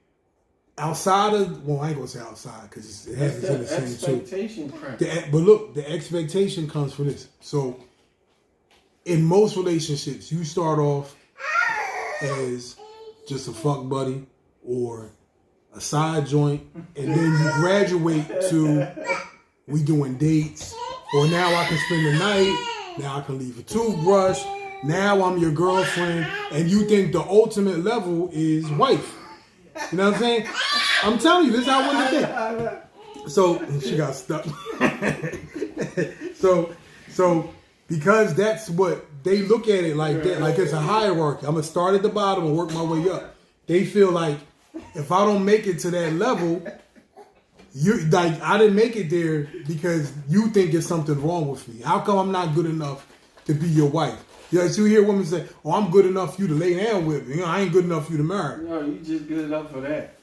outside of, well, I ain't gonna say outside because it has in the same too. Expectation crap. But look, the expectation comes from this. So in most relationships, you start off as just a fuck buddy or a side joint, and then you graduate to we doing dates, or now I can spend the night, now I can leave a toothbrush, now I'm your girlfriend, and you think the ultimate level is wife. You know what I'm saying? I'm telling you, this is how women think. So, she got stuck. So, because that's what, they look at it like that, like it's a hierarchy. I'm going to start at the bottom and work my way up. They feel like, if I don't make it to that level, you like I didn't make it there because you think there's something wrong with me. How come I'm not good enough to be your wife? You know, so you hear women say, "Oh, I'm good enough for you to lay down with me. You know, I ain't good enough for you to marry." No, you just good enough for that.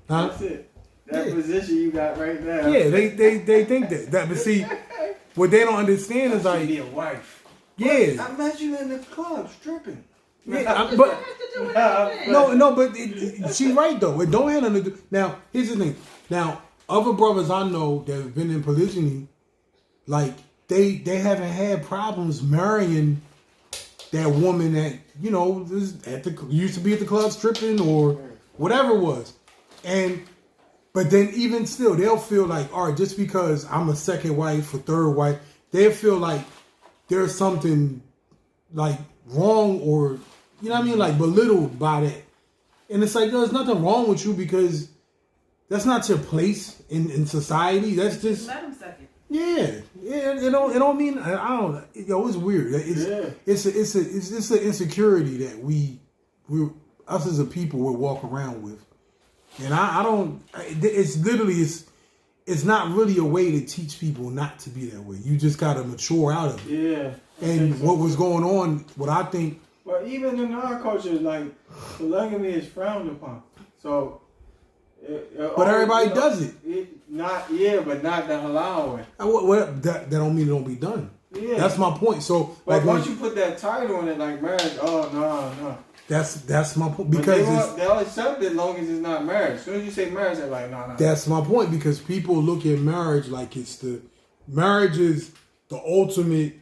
Huh? That's it. That position you got right now. Yeah, they think that. But see, what they don't understand is like, be a wife. yeah, I met you in the club stripping. yeah, but she's right though. It don't have nothing to do. Now, here's the thing. Now, other brothers I know that have been in polygyny, like they haven't had problems marrying that woman that used to be at the club stripping or whatever it was, but then even still they'll feel like, all right, just because I'm a second wife or third wife, they'll feel like there's something like wrong or you know what I mean, like belittled by that. And it's like, there's nothing wrong with you because that's not your place in society. That's just let him suck it. Yeah. It don't mean I don't. It's weird. It's an insecurity that we us as a people will walk around with, and I don't. It's literally it's not really a way to teach people not to be that way. You just gotta mature out of it. Yeah. And what was going on? What I think. Well, even in our culture, like polygamy is frowned upon. So. But everybody does it. But not the halal way. That don't mean it don't be done. Yeah. That's my point. So, but like once you put that title on it, like marriage, no. That's my point because they'll accept it as long as it's not marriage. As soon as you say marriage, they're like, no. That's my point because people look at marriage like marriage is the ultimate.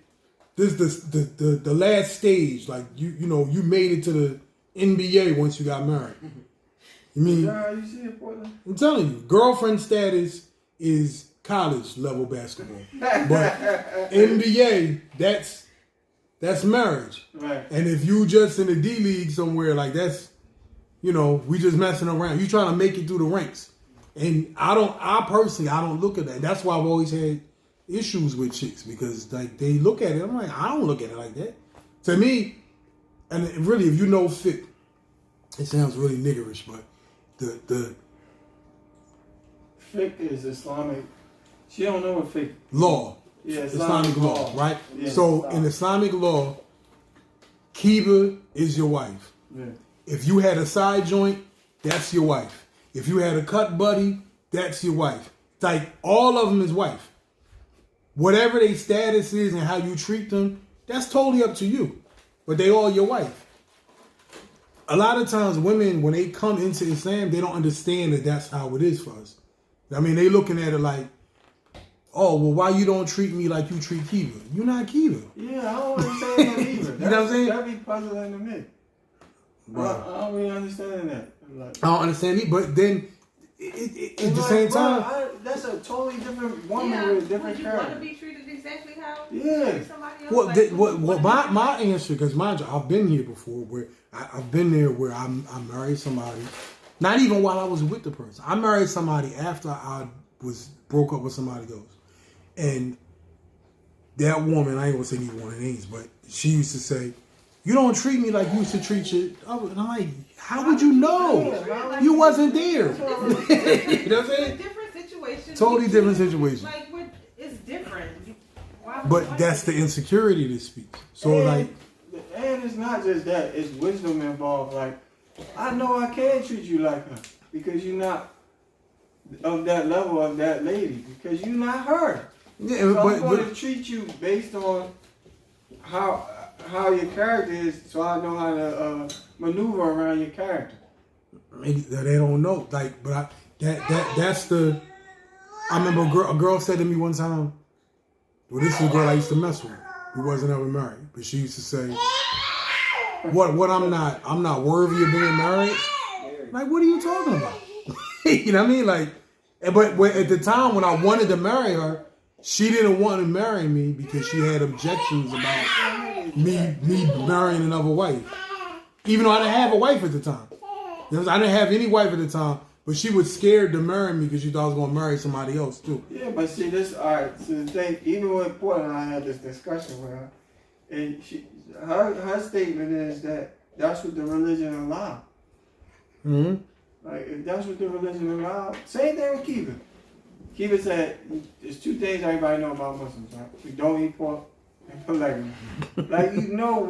This the last stage. Like you made it to the NBA once you got married. You mean? You see it, Portland? I'm telling you, girlfriend status is college level basketball, but NBA that's marriage. Right. And if you just in the D League somewhere, like that's, we just messing around. You trying to make it through the ranks, and I personally don't look at that. That's why I've always had issues with chicks because like they look at it. I'm like, I don't look at it like that. To me, and really, if you know fit, it sounds really niggerish, but. The fiqh is Islamic. She don't know what fiqh. Law. Yeah, Islamic law, right? Yeah, so in Islamic law, Kiba is your wife. Yeah. If you had a side joint, that's your wife. If you had a cut buddy, that's your wife. Like all of them is wife. Whatever their status is and how you treat them, that's totally up to you. But they all your wife. a lot of times women, when they come into Islam, they don't understand that that's how it is for us. I mean, they looking at it like, oh, well, why you don't treat me like you treat Kiba? You're not Kiba. Yeah, I don't understand that either. You know what I'm saying? That'd be puzzling to me. I don't really understand that. Like, I don't understand it, but then at the same time, that's a totally different woman with different you want to character. be treated exactly how somebody else. Well, my answer, because mind you, I've been here before, where I've been there where I married somebody, not even while I was with the person. I married somebody after I broke up with somebody else, and that woman, I ain't gonna say neither one of the names, but she used to say, "You don't treat me like you used to treat you." And I'm like, how would you know? You wasn't there. You know what I'm saying? Different situation. Totally different situation. Like, it's different. But that's the insecurity that speaks. So and it's not just that. It's wisdom involved. Like, I know I can't treat you like her because you're not of that level of that lady because you're not her. Yeah, so I'm going to treat you based on how your character is, so I know how to maneuver around your character. Maybe they don't know. Like, but that's the. I remember a girl said to me one time. Well, this is a girl I used to mess with. Who wasn't ever married, but she used to say, "What? I'm not worthy of being married." Like, what are you talking about? You know what I mean? Like, but at the time when I wanted to marry her, she didn't want to marry me because she had objections about me marrying another wife. Even though I didn't have a wife at the time. I didn't have any wife at the time, but she was scared to marry me because she thought I was going to marry somebody else too. Yeah, but see this, alright, so the thing, even with Portland, I had this discussion with her, and her statement is that that's what the religion allowed. Mm-hmm. Like, if that's what the religion allowed, same thing with Kiba. Kiba said, there's two things everybody know about Muslims, right? We don't eat pork and polygamy. Like, you know,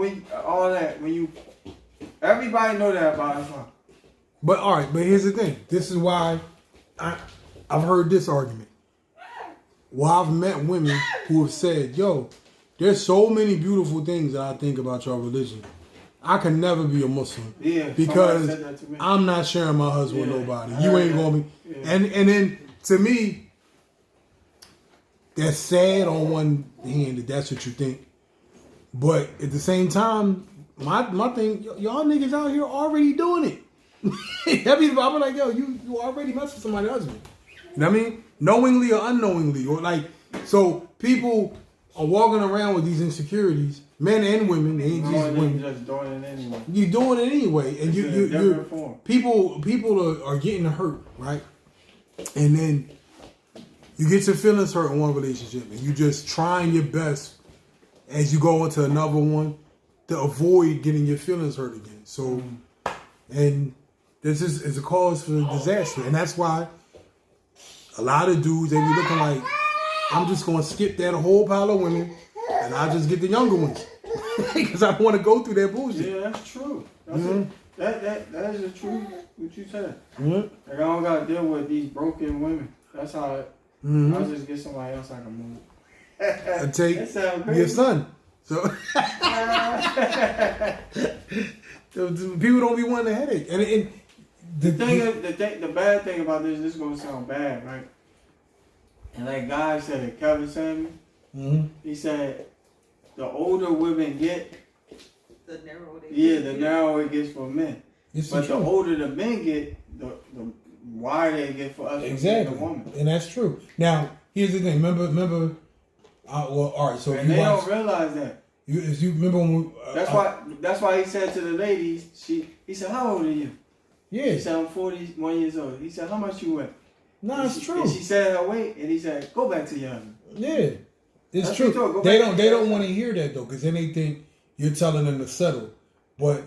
everybody know that about Islam. But all right, but here's the thing. This is why I've heard this argument. Well, I've met women who have said, yo, there's so many beautiful things that I think about your religion. I can never be a Muslim. Yeah, because said that to me. I'm not sharing my husband with nobody. You ain't gonna be. Yeah. And then to me, that's sad on one hand that that's what you think. But at the same time, my thing, y'all niggas out here already doing it. That means I'm like, yo, you already messed with somebody's husband. You know what I mean? Knowingly or unknowingly. Or like, so people are walking around with these insecurities, men and women, they ain't just women. Just doing it anyway. You're doing it anyway. And you people are getting hurt, right? And then you get your feelings hurt in one relationship and you just trying your best as you go into another one to avoid getting your feelings hurt again. So, and this is a cause for disaster. And that's why a lot of dudes, they be looking like, I'm just going to skip that whole pile of women and I'll just get the younger ones. Because I don't want to go through that bullshit. Yeah, that's true. That's that is the truth, what you said. Mm-hmm. Like, I don't got to deal with these broken women. That's how I'll just get somebody else I can move. And take your son. So people don't be wanting a headache. And the bad thing about this is going to sound bad, right? And like guy said it, Kevin Samuel, he said, the older women get, the narrower it gets for men. But the older the men get, the wider it get for us. Exactly. The woman. And that's true. Now, here's the thing. Remember. Well, all right. So and they don't realize that. You remember when? That's why he said to the ladies. He said, "How old are you?" Yeah. She said, "I'm 41 years old." He said, "How much you weigh?" No, it's true. And she said her weight, and he said, "Go back to your husband." Yeah, it's true. They don't want to hear that though, because then they think you're telling them to settle. But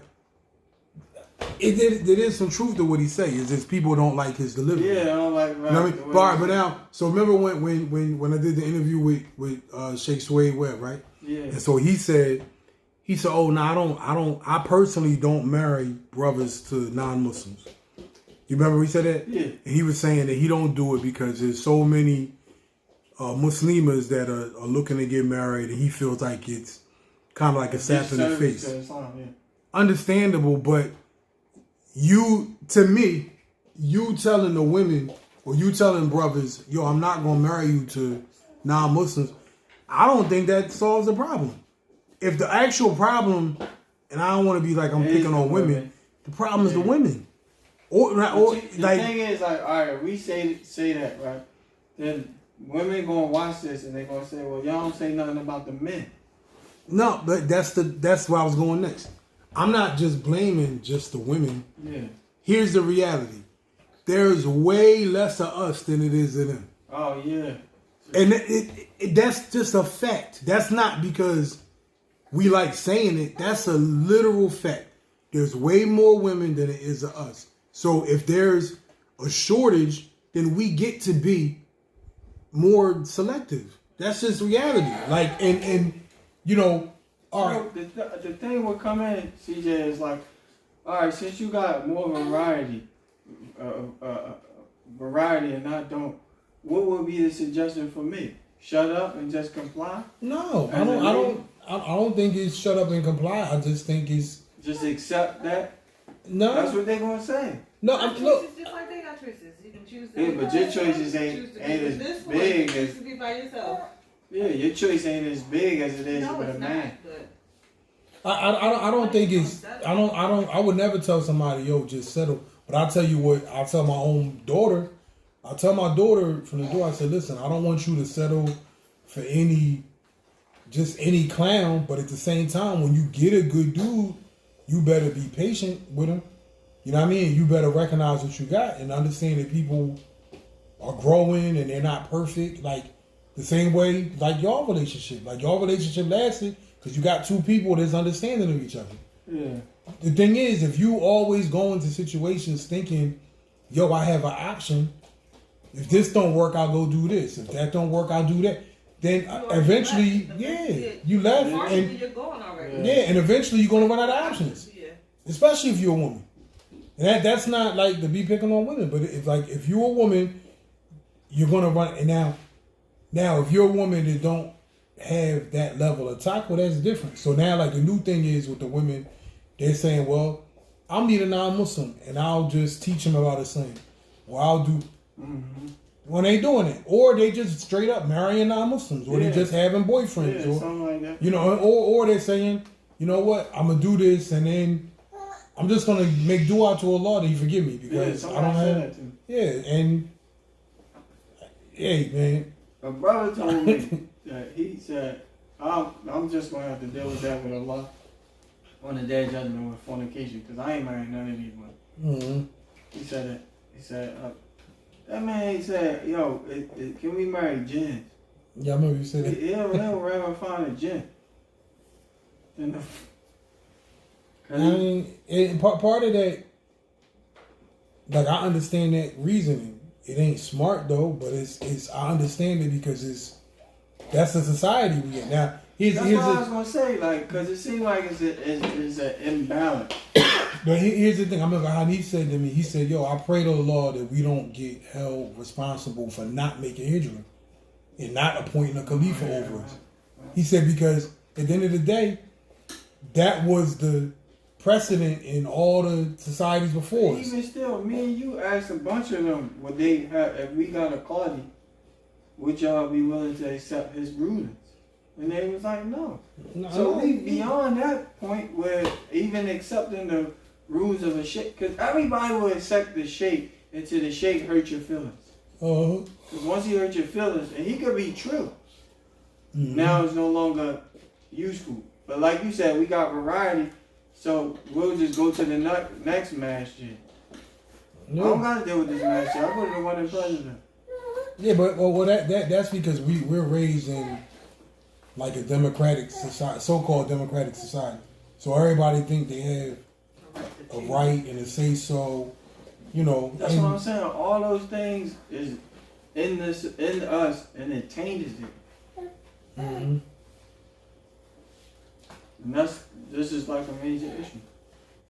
there is some truth to what he say. Is just people don't like his delivery. Yeah, I don't like. Right, you know what I mean? But now, so remember when I did the interview with Sheikh Suede Webb, right? Yeah. And so he said, "Oh no, I personally don't marry brothers to non-Muslims." You remember he said that? Yeah. And he was saying that he don't do it because there's so many Muslimas that are looking to get married, and he feels like it's kind of like a slap in the face. Islam, yeah. Understandable, but to me, you telling the women or you telling brothers, yo, I'm not gonna marry you to non-Muslims, I don't think that solves the problem. If the actual problem, and I don't want to be like I'm picking on women, the problem is the women. Or The like thing is, like, all right, we say that, right? Then women gonna watch this and they gonna say, well, y'all don't say nothing about the men. no, but that's where I was going next. I'm not just blaming just the women. Yeah. Here's the reality. There's way less of us than it is of them. Oh, yeah. And that's just a fact. That's not because we like saying it. That's a literal fact. There's way more women than it is of us. So if there's a shortage, then we get to be more selective. That's just reality. Like, and you know, all right. The thing will come in, CJ, is like, all right, since you got more variety, and I don't, what would be the suggestion for me? Shut up and just comply? No, I don't think it's shut up and comply. I just think it's just accept that. No, that's what they're gonna say. No, look. Just like they got choices, you can choose. Yeah, but your choices ain't as big as. To be by yourself. Yeah, your choice ain't as big as it is with a man. I don't think it's. I would never tell somebody, yo, just settle. But I'll tell you what. I'll tell my own daughter. I tell my daughter from the door, I said, listen, I don't want you to settle for any clown, but at the same time, when you get a good dude, you better be patient with him. You know what I mean? You better recognize what you got and understand that people are growing and they're not perfect. Like the same way, like your relationship. Like your relationship lasted because you got two people that's understanding of each other. Yeah. The thing is, if you always go into situations thinking, yo, I have an option. If this don't work, I'll go do this. If that don't work, I'll do that. Then eventually, you left. And you're going already. Yeah, and eventually you're going to run out of options. Yeah. Especially if you're a woman. And that's not like to be picking on women, but if you're a woman, you're going to run. And now if you're a woman that don't have that level of talk, well, that's different. So now, like the new thing is with the women, they're saying, well, I'll meet a non-Muslim and I'll just teach him about Islam. Or I'll do. Mm-hmm. When they doing it, or they just straight up marrying non-Muslims, or they just having boyfriends, or something like that. You know, or they're saying, you know what, I'm gonna do this, and then I'm just gonna make dua to Allah that He forgive me because I don't have. That too. Yeah, and hey, man, a brother told me that he said, I'm just gonna have to deal with that with Allah on the day of judgment with fornication because I ain't married none of these women. Mm-hmm. He said that. He said. That man said, yo, can we marry gins? Yeah, I remember you said that. He'll rather find a gin. I mean, part of that, like, I understand that reasoning. It ain't smart, though, but it's I understand it because that's the society we in. Now, that's what I was going to say, like, because it seems like it's an imbalance. But here's the thing. I remember how he said to me, he said, yo, I pray to the Lord that we don't get held responsible for not making hijrah and not appointing a Khalifa over us. He said, because at the end of the day, that was the precedent in all the societies before us. Even still, me and you asked a bunch of them, would they have, if we got a Qadi, would y'all be willing to accept his rulings? And they was like, no. So we beyond that point where even accepting the rules of a sheikh, because everybody will accept the sheikh until the sheikh hurt your feelings. Because once he hurt your feelings, and he could be true, now it's no longer useful. But like you said, we got variety, so we'll just go to the next masjid. I don't got to deal with this masjid. I go to the one in Pleasanton. Yeah, but that's because we're raised in like a democratic society, so-called democratic society. So everybody think they have a right and a say so, you know. That's what I'm saying. All those things is in us, and it changes it. Mm-hmm. And this is like a major issue.